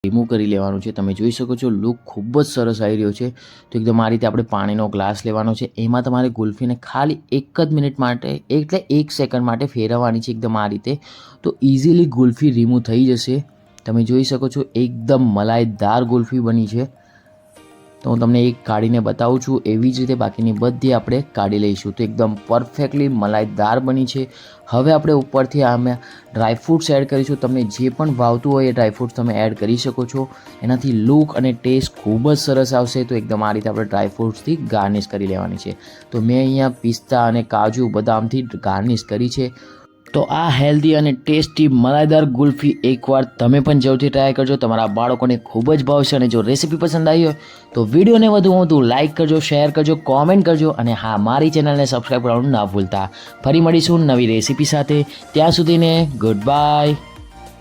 Remove કરી લેવાનું છે। તમે જોઈ શકો છો લુક ખૂબ જ સરસ આવી રહ્યો છે। તો એકદમ આ રીતે આપણે પાણીનો ગ્લાસ લેવાનો છે, એમાં તમારે ગુલ્ફીને ખાલી 1 જ મિનિટ માટે એટલે 1 સેકન્ડ માટે ફેરવવાની છે એકદમ આ રીતે। તો ઇઝીલી ગુલ્ફી રિમૂવ થઈ જશે। તમે જોઈ શકો છો એકદમ મલાઈદાર ગુલ્ફી બની છે। તો હું તમને એક કાઢીને બતાવું છું, એવી જ રીતે બાકીની બધી આપણે કાઢી લઈશું। તો એકદમ પરફેક્ટલી મલાઈદાર બની છે। હવે આપણે ઉપરથી આમાં ડ્રાયફ્રૂટ્સ એડ કરીશું। તમને જે પણ ભાવતું હોય એ ડ્રાયફ્રૂટ્સ તમે એડ કરી શકો છો। એનાથી લુક અને ટેસ્ટ ખૂબ જ સરસ આવશે। તો એકદમ આ રીતે આપણે ડ્રાયફ્રૂટ્સથી ગાર્નિશ કરી લેવાની છે। તો મેં અહીંયા પિસ્તા અને કાજુ બદામથી ગાર્નિશ કરી છે। તો આ હેલ્ધી અને ટેસ્ટી મલાઈદાર ગુલ્ફી એકવાર તમે પણ જરૂરથી ટ્રાય કરજો, તમારા બાળકોને ખૂબ જ ભાવશે। અને જો રેસીપી પસંદ આવી હોય તો વિડીયોને વધુ લાઇક કરજો, શેર કરજો, કોમેન્ટ કરજો અને હા, મારી ચેનલને સબસ્ક્રાઈબ કરવાનું ના ભૂલતા। ફરી મળીશું નવી રેસીપી સાથે, ત્યાં સુધીને ગુડ બાય।